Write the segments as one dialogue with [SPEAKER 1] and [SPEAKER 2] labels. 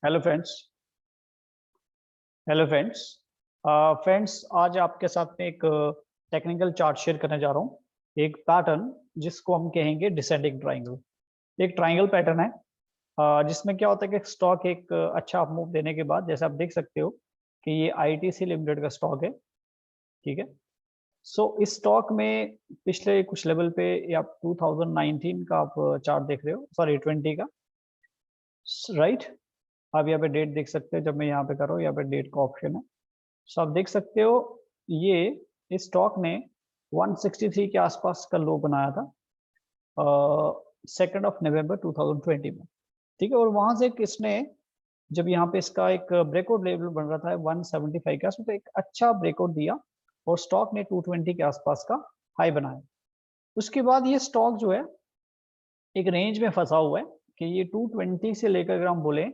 [SPEAKER 1] Hello friends. Hello friends. Friends, आज आपके साथ में एक टेक्निकल चार्ट शेयर करने जा रहा हूँ। एक पैटर्न जिसको हम कहेंगे डिसेंडिंग ट्राइंगल। एक ट्राइंगल पैटर्न है जिसमें क्या होता है कि स्टॉक एक अच्छा मूव देने के बाद, जैसे आप देख सकते हो कि ये आईटीसी लिमिटेड का स्टॉक है। ठीक है। सो इस स्टॉक में पिछले कुछ लेवल पे या 2019 का आप चार्ट देख रहे हो, सॉरी 20 का, राइट। आप यहाँ पे डेट देख सकते हो। जब मैं यहाँ पे कर रहा हूँ, यहाँ पे डेट का ऑप्शन है। सो आप देख सकते हो ये इस स्टॉक ने 163 के आसपास का लो बनाया था 2 नवंबर 2020 में। ठीक है। और वहां से इसने, जब यहाँ पे इसका एक ब्रेकआउट लेवल बन रहा था 175 के आसपास, तो एक अच्छा ब्रेकआउट दिया और स्टॉक ने 220 के आसपास का हाई बनाया। उसके बाद ये स्टॉक जो है एक रेंज में फंसा हुआ है कि ये 220 से लेकर, अगर हम बोले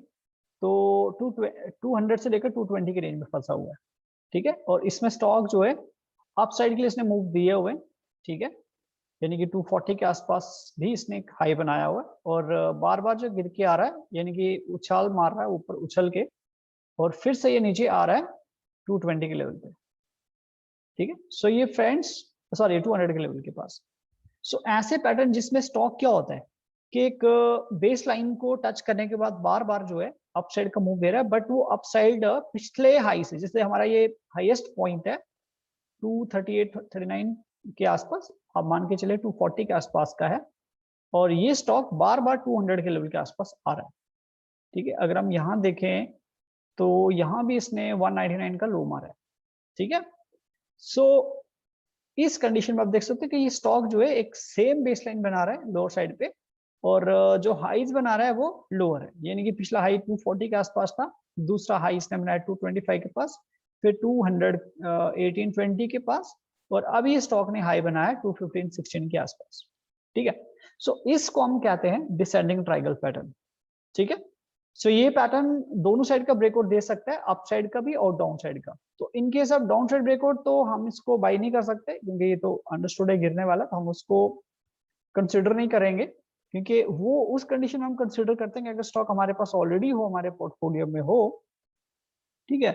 [SPEAKER 1] तो 200 से लेकर 220 की रेंज में फंसा हुआ है। ठीक है। और इसमें स्टॉक जो है अप साइड के लिए इसने मूव दिए हुए। ठीक है। यानी कि 240 के आसपास भी इसने एक हाई बनाया हुआ है और बार बार जो गिर के आ रहा है, यानी कि उछाल मार रहा है ऊपर उछल के, और फिर से ये नीचे आ रहा है 220 के लेवल पे। ठीक है। सो ये फ्रेंड्स, सॉरी 200 के लेवल के पास। सो ऐसे पैटर्न जिसमें स्टॉक क्या होता है कि एक बेस लाइन को टच करने के बाद बार बार जो है अपसाइड का मूव दे रहा है, बट वो अपसाइड पिछले हाई से, जैसे हमारा ये हाईएस्ट पॉइंट है 238 39 के आसपास, आप मान के चले 240 के आसपास का है, और ये स्टॉक बार बार 200 के लेवल के आसपास आ रहा है। ठीक है। अगर हम यहाँ देखें तो यहाँ भी इसने 199 का लो मारा है। ठीक है। सो इस कंडीशन में आप देख सकते हैं कि ये स्टॉक जो है एक सेम बेसलाइन बना रहा है लोअर साइड पे, और जो हाईज बना रहा है वो लोअर है। यानी कि पिछला हाई 240 के आसपास था, दूसरा हाई इसने बनाया 225 के पास, फिर 200 1820 के पास, और अब ये स्टॉक ने हाई बनाया 215 16 के आसपास। ठीक है। सो इसको हम कहते हैं डिसेंडिंग ट्राइंगल पैटर्न। ठीक है। सो ये पैटर्न दोनों साइड का ब्रेकआउट दे सकता है, अप साइड का भी और डाउन साइड का। तो in case of down side breakout तो हम इसको बाई नहीं कर सकते, क्योंकि ये तो अंडरस्टूड है गिरने वाला, तो हम उसको कंसिडर नहीं करेंगे, क्योंकि वो उस कंडीशन में हम कंसिडर करते हैं अगर स्टॉक हमारे पास ऑलरेडी हो, हमारे पोर्टफोलियो में हो। ठीक है।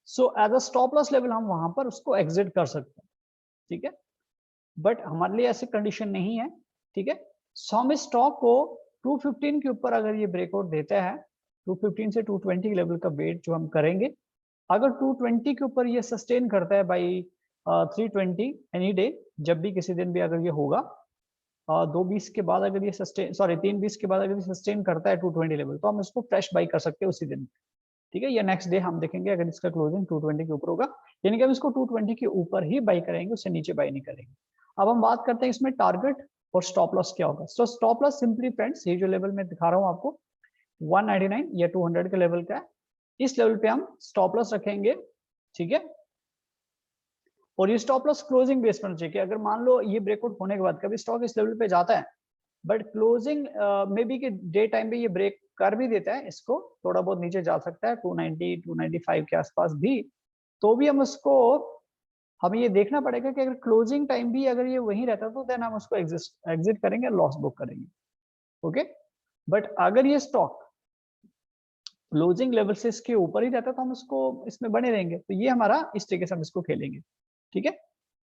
[SPEAKER 1] So as a stop loss level हम वहां पर उसको एग्जिट कर सकते हैं। ठीक है। बट हमारे लिए ऐसी कंडीशन नहीं है। ठीक है। सो हम इस स्टॉक को 215 के ऊपर अगर ये ब्रेकआउट देता है, 215 से 220 लेवल का वेट जो हम करेंगे, अगर 220 के ऊपर ये सस्टेन करता है बाई 320 एनी डे, जब भी किसी दिन भी अगर ये होगा 2:20 के बाद, अगर ये सस्टेन, सॉरी 3:20 के बाद अगर ये सस्टेन करता है 220 लेवल, तो हम इसको फ्रेश बाई कर सकते हैं उसी दिन। ठीक है। या नेक्स्ट डे हम देखेंगे अगर इसका क्लोजिंग 220 के ऊपर होगा, यानी कि हम इसको 220 के ऊपर ही बाई करेंगे, उससे नीचे बाई नहीं करेंगे। अब हम बात करते हैं इसमें टारगेट और स्टॉप लॉस क्या होगा। तो स्टॉप लॉस सिंपली फ्रेंड्स, ये जो लेवल मैं दिखा रहा हूँ आपको 199 या 200 के लेवल का है, इस लेवल पे हम स्टॉप लॉस रखेंगे। ठीक है। और ये स्टॉप लॉस क्लोजिंग बेस पर चाहिए कि अगर मान लो ये ब्रेकआउट होने के बाद कभी स्टॉक इस लेवल पे जाता है, बट क्लोजिंग में भी कि डे टाइम पे ये ब्रेक कर भी देता है, इसको थोड़ा बहुत नीचे जा सकता है 290 295 के आसपास भी, तो भी हम उसको, हमें ये देखना पड़ेगा कि अगर क्लोजिंग टाइम भी अगर ये वहीं रहता तो देन हम उसको एग्जिट करेंगे, लॉस बुक करेंगे। ओके। बट अगर ये स्टॉक क्लोजिंग लेवल से इसके ऊपर ही रहता तो हम उसको इसमें बने रहेंगे। तो ये हमारा इस तरीके से हम इसको खेलेंगे। ठीक है।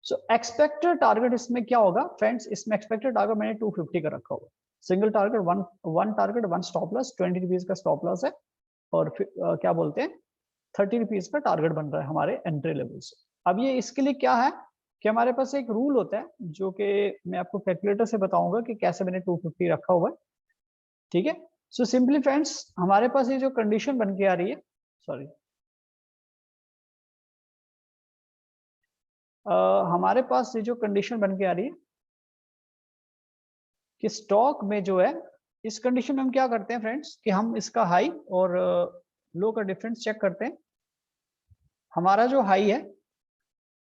[SPEAKER 1] सो एक्सपेक्टेड टारगेट इसमें क्या होगा फ्रेंड्स, इसमें एक्सपेक्टेड टारगेट मैंने 250 का रखा हुआ, single target, one target, one stop loss, 20 rupees का स्टॉप लॉस है, और फिर क्या बोलते हैं 30 रुपीज का टारगेट बन रहा है हमारे एंट्री लेवल से। अब ये इसके लिए क्या है कि हमारे पास एक रूल होता है जो कि मैं आपको कैलकुलेटर से बताऊंगा कि कैसे मैंने 250 रखा हुआ है। ठीक है। सो सिंपली फ्रेंड्स, हमारे पास ये जो कंडीशन बन के आ रही है, सॉरी, हमारे पास ये जो कंडीशन बन के आ रही है कि स्टॉक में जो है, इस कंडीशन में हम क्या करते हैं फ्रेंड्स कि हम इसका हाई और लो का डिफरेंस चेक करते हैं। हमारा जो हाई है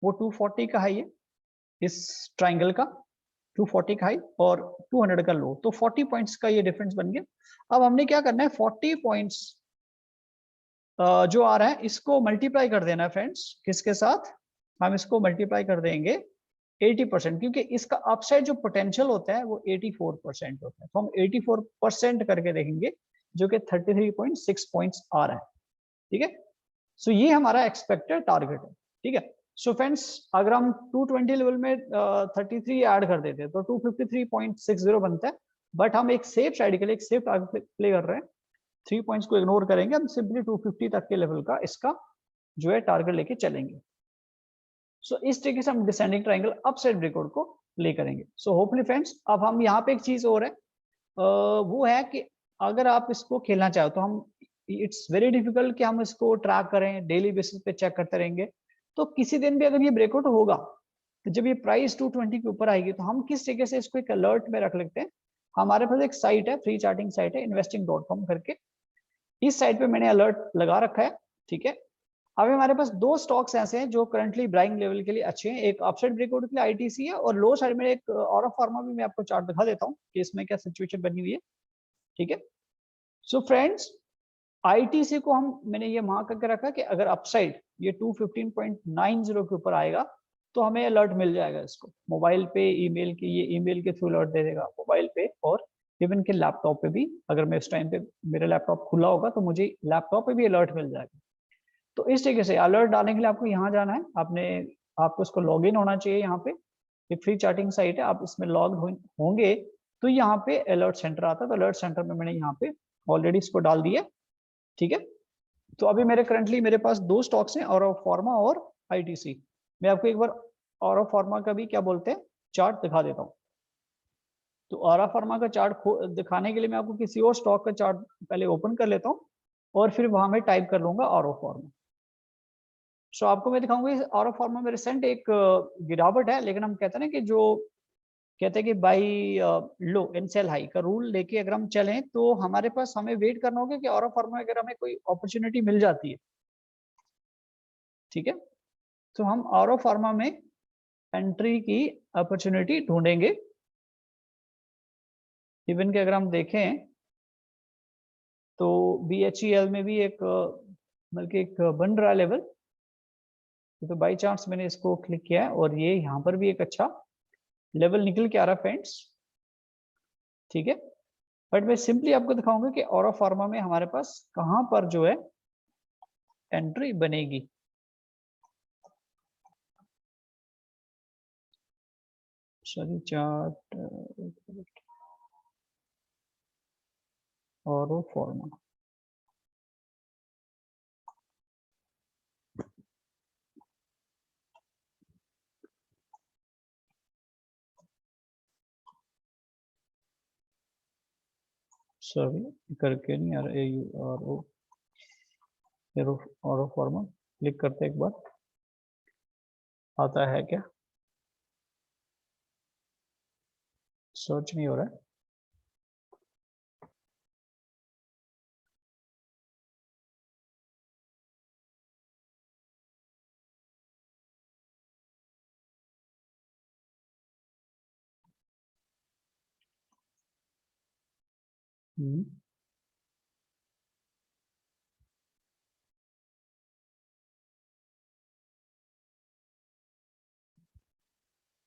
[SPEAKER 1] वो 240 का हाई है, इस ट्राइंगल का 240 का हाई और 200 का लो, तो 40 पॉइंट्स का ये डिफरेंस बन गया। अब हमने क्या करना है, 40 पॉइंट्स जो आ रहा है इसको मल्टीप्लाई कर देना है फ्रेंड्स, किसके साथ, हम इसको मल्टीप्लाई कर देंगे 80%, क्योंकि इसका अपसाइड जो पोटेंशियल होता है वो 84% होता है, तो हम 84% करके देखेंगे जो कि 33.6 पॉइंट्स आ रहा है। ठीक है, सो ये हमारा एक्सपेक्टेड टारगेट है। ठीक है, सो फ्रेंड्स अगर हम 220 लेवल में 33 ऐड कर देते हैं तो 253.60 बनता है, बट हम एक सेफ साइड के लिए एक सेफ टारगेट प्ले कर रहे हैं, 3 पॉइंट्स को इग्नोर करेंगे, हम सिंपली 250 तक के लेवल का इसका जो है टारगेट लेके चलेंगे। सो इस तरीके से हम डिसेंडिंग ट्रायंगल अपसाइड ब्रेकआउट को प्ले करेंगे। सो होपफुली फ्रेंड्स, अब हम यहाँ पे एक चीज और है, वो है कि अगर आप इसको खेलना चाहो तो हम, इट्स वेरी डिफिकल्ट कि हम इसको ट्रैक करें, डेली बेसिस पे चेक करते रहेंगे। तो किसी दिन भी अगर ये ब्रेकआउट होगा तो जब ये प्राइस 220 के ऊपर आएगी तो हम किस तरीके से इसको एक अलर्ट में रख लेते हैं। हमारे पास एक साइट है, फ्री चार्टिंग साइट है investing.com करके, इस साइट पे मैंने अलर्ट लगा रखा है। ठीक है, अभी हमारे पास दो स्टॉक्स ऐसे हैं जो करंटली बाइंग लेवल के लिए अच्छे हैं, एक अपसाइड ब्रेकआउट के लिए आईटीसी है और लो साइड में एक ऑरा फार्मा भी मैं आपको चार्ट दिखा देता हूँ कि इसमें क्या सिचुएशन बनी हुई है। ठीक है, सो फ्रेंड्स आईटीसी को हम, मैंने ये मार्क करके रखा कि अगर अपसाइड ये 215.90 के ऊपर आएगा तो हमें अलर्ट मिल जाएगा। इसको मोबाइल पे, ईमेल के, ये ईमेल के थ्रू अलर्ट दे देगा मोबाइल पे, और इवन के लैपटॉप पे भी, अगर मैं इस टाइम पे मेरा लैपटॉप खुला होगा तो मुझे लैपटॉप पे भी अलर्ट मिल जाएगा। तो इस तरीके से अलर्ट डालने के लिए आपको यहाँ जाना है, आपको इसको लॉग इन होना चाहिए। यहाँ पे एक फ्री चार्टिंग साइट है, आप इसमें लॉग होंगे तो यहाँ पे अलर्ट सेंटर आता है, तो अलर्ट सेंटर में मैंने यहाँ पे ऑलरेडी इसको डाल दिया। ठीक है, तो अभी मेरे पास दो स्टॉक्स हैं, ऑरा फार्मा और आईटीसी। मैं आपको एक बार ऑरा फार्मा का भी क्या बोलते हैं चार्ट दिखा देता हूँ। तो ऑरा फार्मा का चार्ट दिखाने के लिए मैं आपको किसी और स्टॉक का चार्ट पहले ओपन कर लेता हूँ और फिर वहां में टाइप कर लूंगा ऑरा फार्मा। सो आपको मैं दिखाऊंगा ऑरा फार्मा में रिसेंट एक गिरावट है, लेकिन हम कहते हैं ना कि जो कहते हैं कि buy low and sell high का रूल लेके अगर हम चलें तो हमारे पास, हमें वेट करना होगा कि ऑरा फार्मा अगर हमें कोई अपॉर्चुनिटी मिल जाती है। ठीक है, तो हम ऑरा फार्मा में एंट्री की अपॉर्चुनिटी ढूंढेंगे। इवन कि अगर हम देखें तो BHEL में भी एक बल्कि एक बन रहा है लेवल, तो बाई चांस मैंने इसको क्लिक किया है और ये यहाँ पर भी एक अच्छा लेवल निकल के आ रहा है फ्रेंड्स। ठीक है, बट मैं सिंपली आपको दिखाऊंगा कि ऑरा फार्मा में हमारे पास कहां पर जो है एंट्री बनेगी। Sorry, chart aura pharma, sorry करके नहीं आ रहा, ऑरा फार्मा क्लिक करते एक बार, आता है क्या, सर्च नहीं हो रहा है।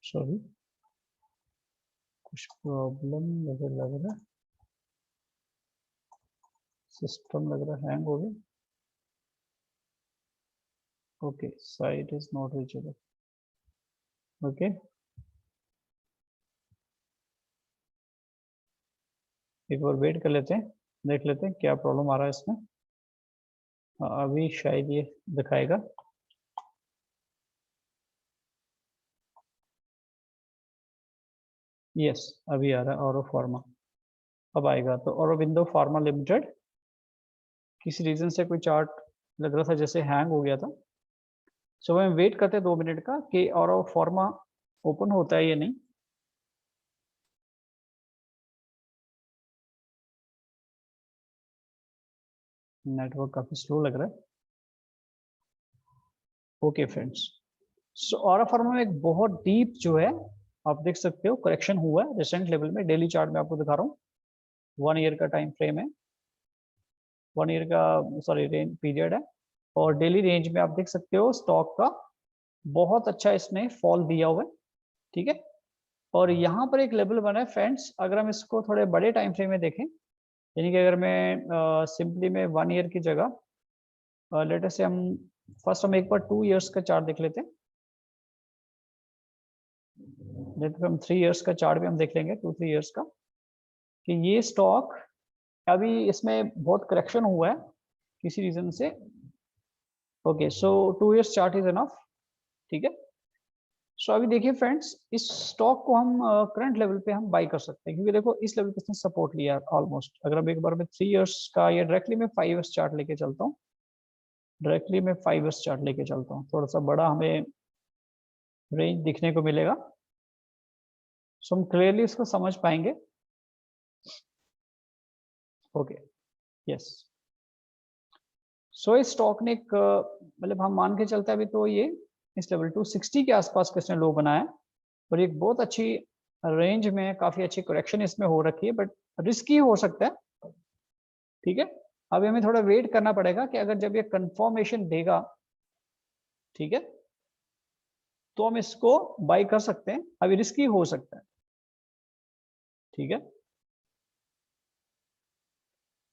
[SPEAKER 1] सॉरी, कुछ प्रॉब्लम लग रहा है, सिस्टम लग रहा है हैंग हो गया। Okay, site is not reachable. Okay, एक बार वेट कर लेते हैं, देख लेते हैं क्या प्रॉब्लम आ रहा है इसमें। अभी शायद ये दिखाएगा। यस, अभी आ रहा है ऑरो फार्मा, अब आएगा। तो औरोबिंदो फार्मा लिमिटेड, किसी रीजन से कोई चार्ट लग रहा था जैसे हैंग हो गया था। सो मैं वेट करते हैं 2 मिनट का कि ऑरो फार्मा ओपन होता है या नहीं। नेटवर्क काफी स्लो लग रहा है। ओके फ्रेंड्स, सो ऑरा फार्मा में एक बहुत डीप जो है, आप देख सकते हो करेक्शन हुआ है रिसेंट लेवल में। डेली चार्ट में आपको दिखा रहा हूँ, 1 ईयर का टाइम फ्रेम है, 1 ईयर का सॉरी रेंज पीरियड है, और डेली रेंज में आप देख सकते हो स्टॉक का बहुत अच्छा इसने फॉल दिया हुआ है। ठीक है, और यहाँ पर एक लेवल बना है फ्रेंड्स, अगर हम इसको थोड़े बड़े टाइम फ्रेम में देखें यानी कि अगर मैं सिंपली में 1 ईयर की जगह लेट अस से हम एक बार 2 इयर्स का चार्ट देख लेते हैं। हम 3 इयर्स का चार्ट भी हम देख लेंगे, 2-3 इयर्स का, कि ये स्टॉक अभी इसमें बहुत करेक्शन हुआ है किसी रीजन से। Okay, so 2 years chart is enough, ठीक है। सो अभी देखिए फ्रेंड्स, इस स्टॉक को हम करंट लेवल पे हम बाई कर सकते हैं, क्योंकि देखो इस लेवल पे इसने सपोर्ट लिया ऑलमोस्ट। अगर हम एक बार में 3 इयर्स का या डायरेक्टली मैं 5 इयर्स चार्ट लेके चलता हूँ, डायरेक्टली मैं 5 इयर्स चार्ट लेके चलता हूँ, थोड़ा सा बड़ा हमें रेंज दिखने को मिलेगा, सो हम क्लियरली इसको समझ पाएंगे। Okay, yes. सो इस स्टॉक ने एक मतलब हम मान के चलते हैं अभी तो ये इस लेवल 260 के आसपास किसने लो बनाया, और एक बहुत अच्छी रेंज में काफी अच्छी करेक्शन इसमें हो रखी है, बट रिस्की हो सकता है, ठीक है। अभी हमें थोड़ा वेट करना पड़ेगा कि अगर जब ये कंफर्मेशन देगा, ठीक है, तो हम इसको बाय कर सकते हैं। अभी रिस्की हो सकता है, ठीक है।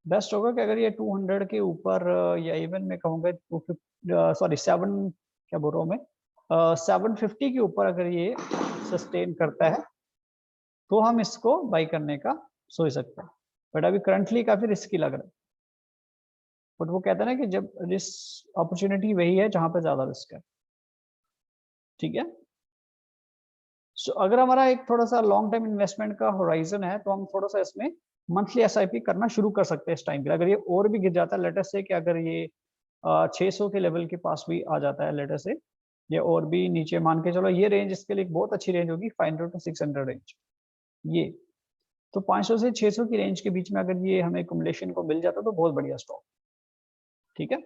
[SPEAKER 1] बेस्ट होगा कि अगर ये 200 के ऊपर या इवन मैं कहूँगा 7 क्या बोल रहा हूँ मैं 750 के ऊपर अगर ये सस्टेन करता है तो हम इसको बाई करने का सोच सकते हैं, बट अभी करंटली काफी रिस्की लग रहा है। बट वो कहते हैं ना कि जब रिस्क अपॉर्चुनिटी वही है जहां पर ज्यादा रिस्क है, ठीक है। सो अगर हमारा एक थोड़ा सा लॉन्ग टर्म इन्वेस्टमेंट का होराइजन है तो हम थोड़ा सा इसमें मंथली एसआईपी करना शुरू कर सकते हैं इस टाइम पे। अगर ये और भी गिर जाता है, लेटेस्ट से कि अगर ये 600 के लेवल के पास भी आ जाता है लेटेस्ट से, या और भी नीचे मान के चलो, ये रेंज इसके लिए एक बहुत अच्छी रेंज होगी 500 टू 600 रेंज। ये तो 500 से 600 की रेंज के बीच में अगर ये हमें एक्युमुलेशन को मिल जाता तो बहुत बढ़िया स्टॉक, ठीक है।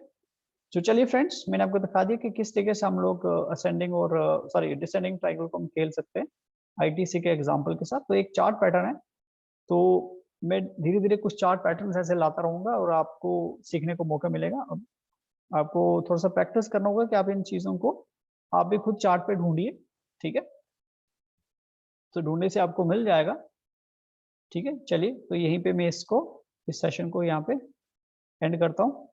[SPEAKER 1] तो चलिए फ्रेंड्स, मैंने आपको दिखा दिया कि किस तरीके से हम लोग असेंडिंग और डिसेंडिंग ट्रायंगल को हम खेल सकते हैं आईटीसी के एग्जांपल के साथ। तो एक चार्ट पैटर्न है, तो मैं धीरे धीरे कुछ चार्ट पैटर्न ऐसे लाता रहूंगा और आपको सीखने को मौका मिलेगा। अब आपको थोड़ा सा प्रैक्टिस करना होगा कि आप इन चीजों को आप भी खुद चार्ट पे ढूंढिए, ठीक है। तो ढूंढने से आपको मिल जाएगा, ठीक है। चलिए, तो यहीं पे मैं इस सेशन को यहाँ पे एंड करता हूँ।